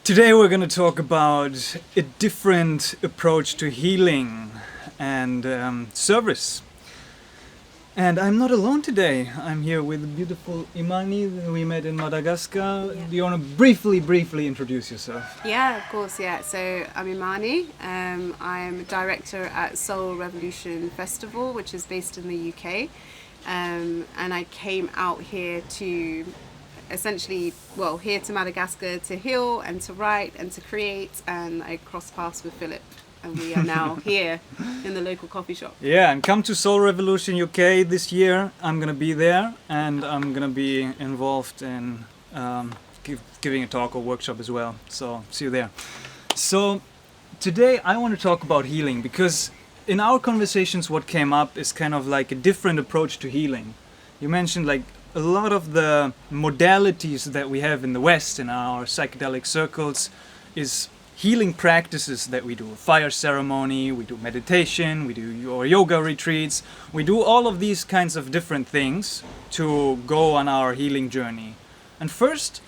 Today we're going to talk about a different approach to healing and service. And I'm not alone today. I'm here with the beautiful Imani that we met in Madagascar. Yeah. Do you want to briefly introduce yourself? Yeah, of course, yeah. So I'm Imani. I'm a director at Soul Revolution Festival, which is based in the UK. And I came out here to here to Madagascar to heal and to write and to create. And I crossed paths with Philip. And we are now here in the local coffee shop. Yeah, and come to Soul Revolution UK this year. I'm going to be there and I'm going to be involved in giving a talk or workshop as well. So see you there. So today I want to talk about healing because in our conversations what came up is kind of like a different approach to healing. You mentioned like a lot of the modalities that we have in the West in our psychedelic circles is healing practices that we do. Fire ceremony, we do meditation, we do your yoga retreats, we do all of these kinds of different things to go on our healing journey. And first,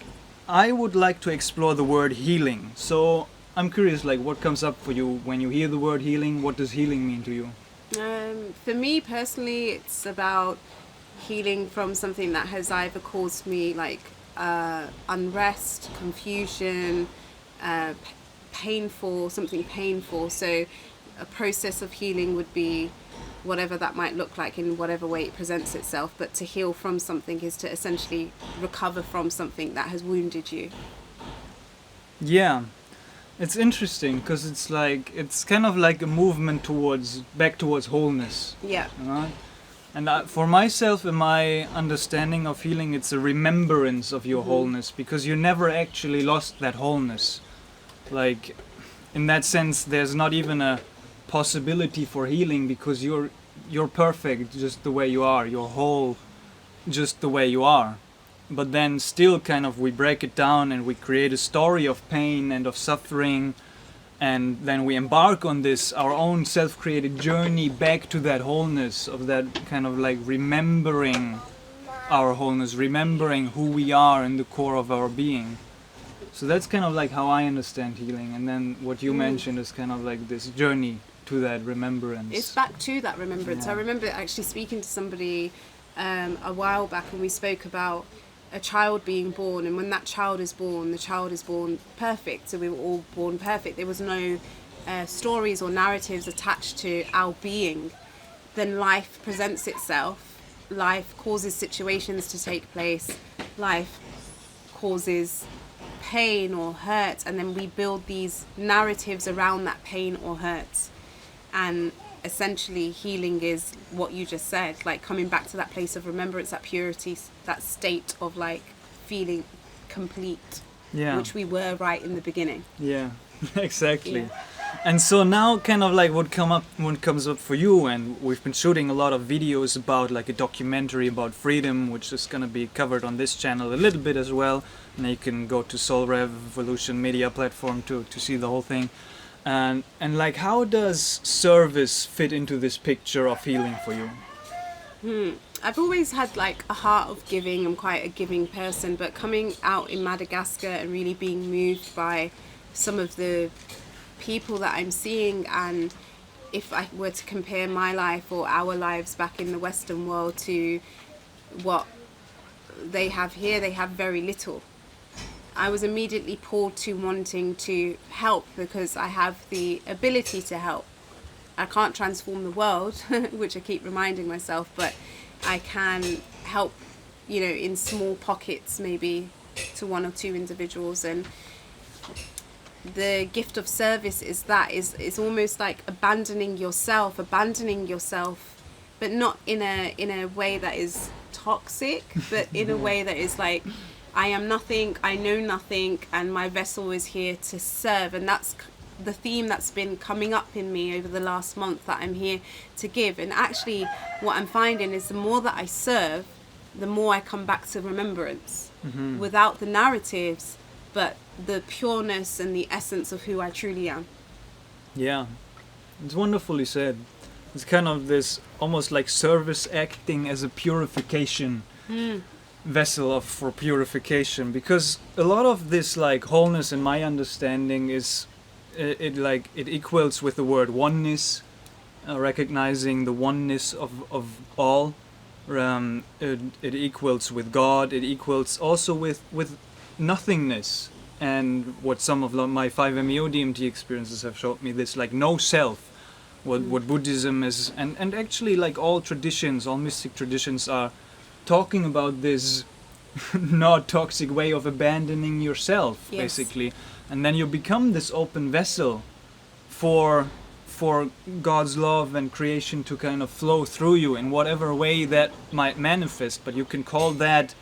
I would like to explore the word healing. So I'm curious, like, what comes up for you when you hear the word healing? What does healing mean to you? For me personally, it's about healing from something that has either caused me like unrest, confusion, something painful. So a process of healing would be whatever that might look like in whatever way it presents itself. But to heal from something is to essentially recover from something that has wounded you. Yeah. It's interesting because it's kind of like a movement back towards wholeness. Yeah. Right? And for myself, in my understanding of healing, it's a remembrance of your wholeness because you never actually lost that wholeness. Like, in that sense, there's not even a possibility for healing because you're perfect just the way you are. You're whole just the way you are. But then still kind of we break it down and we create a story of pain and of suffering, and then we embark on this our own self-created journey back to that wholeness of that kind of like remembering our wholeness, remembering who we are in the core of our being. So that's kind of like how I understand healing, and then what you mentioned is kind of like this journey to that remembrance. It's back to that remembrance. Yeah. I remember actually speaking to somebody a while back, and we spoke about a child being born, and when that child is born, the child is born perfect. So we were all born perfect. There was no stories or narratives attached to our being. Then life presents itself. Life causes situations to take place. Life causes pain or hurt, and then we build these narratives around that pain or hurt. And essentially healing is what you just said, like coming back to that place of remembrance, that purity, that state of like feeling complete, which we were right in the beginning. Yeah, exactly. Yeah. And so now kind of like what comes up for you, and we've been shooting a lot of videos about like a documentary about freedom, which is going to be covered on this channel a little bit as well, and you can go to Soul Revolution media platform to see the whole thing. And like, how does service fit into this picture of healing for you? I've always had like a heart of giving. I'm quite a giving person, but coming out in Madagascar and really being moved by some of the people that I'm seeing, and if I were to compare my life or our lives back in the Western world to what they have here, they have very little. I was immediately pulled to wanting to help because I have the ability to help. I can't transform the world, which I keep reminding myself, but I can help, in small pockets, maybe to one or two individuals. And the gift of service is almost like abandoning yourself, but not in a way that is toxic, but in a way that is like, I am nothing, I know nothing, and my vessel is here to serve. And that's the theme that's been coming up in me over the last month, that I'm here to give. And actually what I'm finding is the more that I serve, the more I come back to remembrance, without the narratives, but the pureness and the essence of who I truly am. Yeah, it's wonderfully said. It's kind of this almost like service acting as a purification. vessel for purification, because a lot of this like wholeness in my understanding is it equals with the word oneness, recognizing the oneness of all. It equals with God. It equals also with nothingness, and what some of my 5-MeO DMT experiences have showed me, this like no self. What Buddhism is, and actually like all traditions, all mystic traditions are talking about this not toxic way of abandoning yourself, Yes. basically, and then you become this open vessel for God's love and creation to kind of flow through you in whatever way that might manifest. But you can call that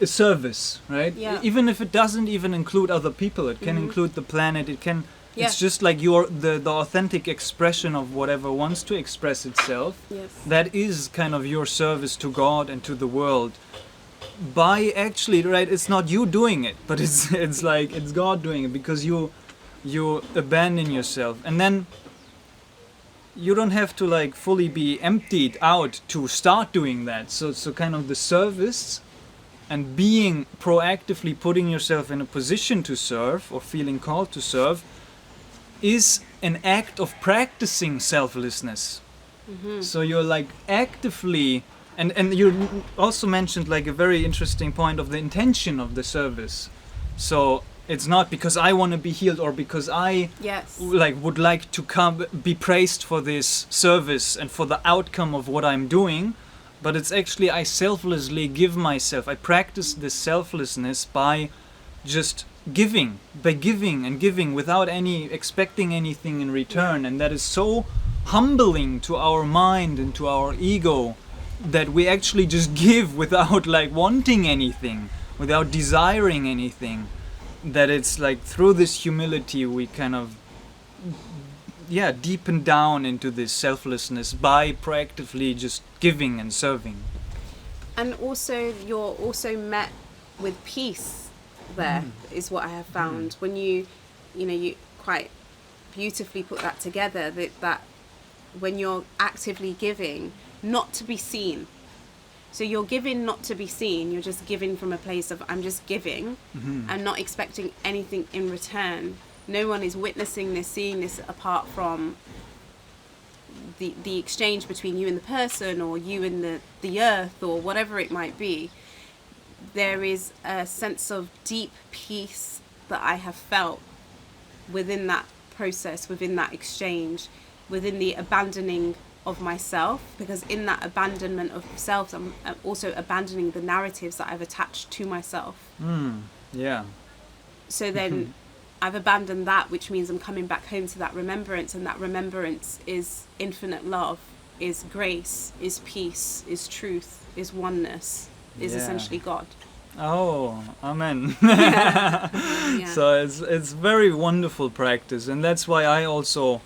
a service, right? Yeah. Even if it doesn't even include other people, it can include the planet. It can. Yeah. It's just like the authentic expression of whatever wants to express itself. Yes. That is kind of your service to God and to the world. By actually, right, it's not you doing it, but it's like it's God doing it, because you abandon yourself, and then you don't have to like fully be emptied out to start doing that. So kind of the service and being proactively putting yourself in a position to serve or feeling called to serve is an act of practicing selflessness. So you're like actively, and you also mentioned like a very interesting point of the intention of the service. So it's not because I want to be healed or because I Yes. like would like to be praised for this service and for the outcome of what I'm doing, but it's actually I selflessly give myself. I practice this selflessness by just giving and giving without any expecting anything in return. And that is so humbling to our mind and to our ego, that we actually just give without like wanting anything, without desiring anything, that it's like through this humility we kind of deepen down into this selflessness by proactively just giving and serving. And also you're also met with peace there, is what I have found. When you quite beautifully put that together, that when you're actively giving, not to be seen. So you're giving not to be seen, you're just giving from a place of I'm just giving and not expecting anything in return. No one is witnessing this, seeing this apart from the exchange between you and the person, or you and the earth, or whatever it might be. There is a sense of deep peace that I have felt within that process, within that exchange, within the abandoning of myself, because in that abandonment of self, I'm also abandoning the narratives that I've attached to myself. Yeah. So then I've abandoned that, which means I'm coming back home to that remembrance, and that remembrance is infinite love, is grace, is peace, is truth, is oneness, is essentially God. Oh, amen. Yeah. So it's very wonderful practice, and that's why I also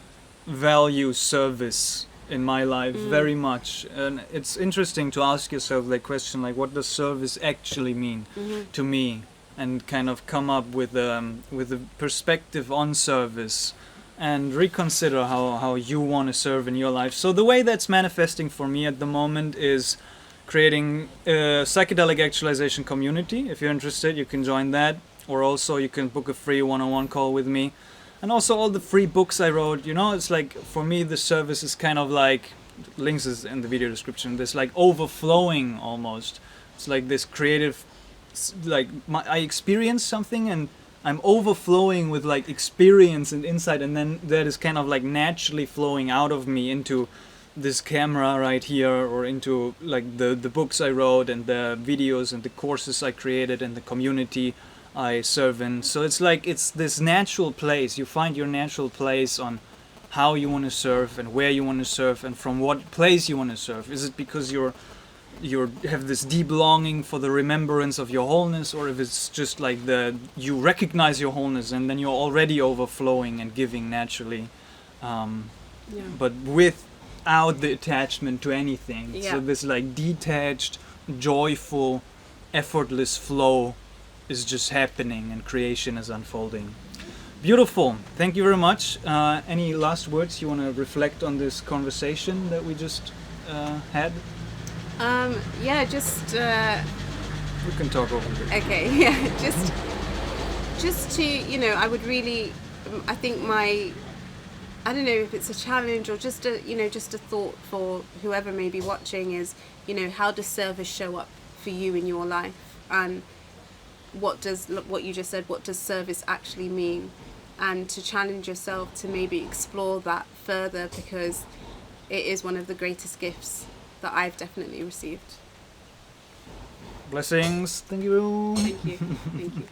value service in my life very much. And it's interesting to ask yourself that question, like, what does service actually mean to me, and kind of come up with a perspective on service and reconsider how you want to serve in your life. So the way that's manifesting for me at the moment is creating a psychedelic actualization community. If you're interested, you can join that, or also you can book a free one-on-one call with me. And also all the free books I wrote, it's like, for me, the service is kind of like, links is in the video description, this like overflowing almost. It's like this creative, like I experience something and I'm overflowing with like experience and insight, and then that is kind of like naturally flowing out of me into this camera right here, or into like the books I wrote and the videos and the courses I created and the community I serve in. So it's like, it's this natural place. You find your natural place on how you want to serve and where you want to serve and from what place you want to serve. Is it because you have this deep longing for the remembrance of your wholeness, or if it's just like you recognize your wholeness and then you're already overflowing and giving naturally, but without the attachment to anything. Yeah. So this like detached, joyful, effortless flow is just happening and creation is unfolding. Beautiful. Thank you very much. Any last words you want to reflect on this conversation that we just had? Yeah, just We can talk over here. okay. Yeah, just to, you know, I would really, I think I don't know if it's a challenge or just a, you know, just a thought for whoever may be watching is, you know, how does service show up for you in your life, and what you just said, what does service actually mean, and to challenge yourself to maybe explore that further, because it is one of the greatest gifts that I've definitely received. Blessings. Thank you. Thank you. Thank you.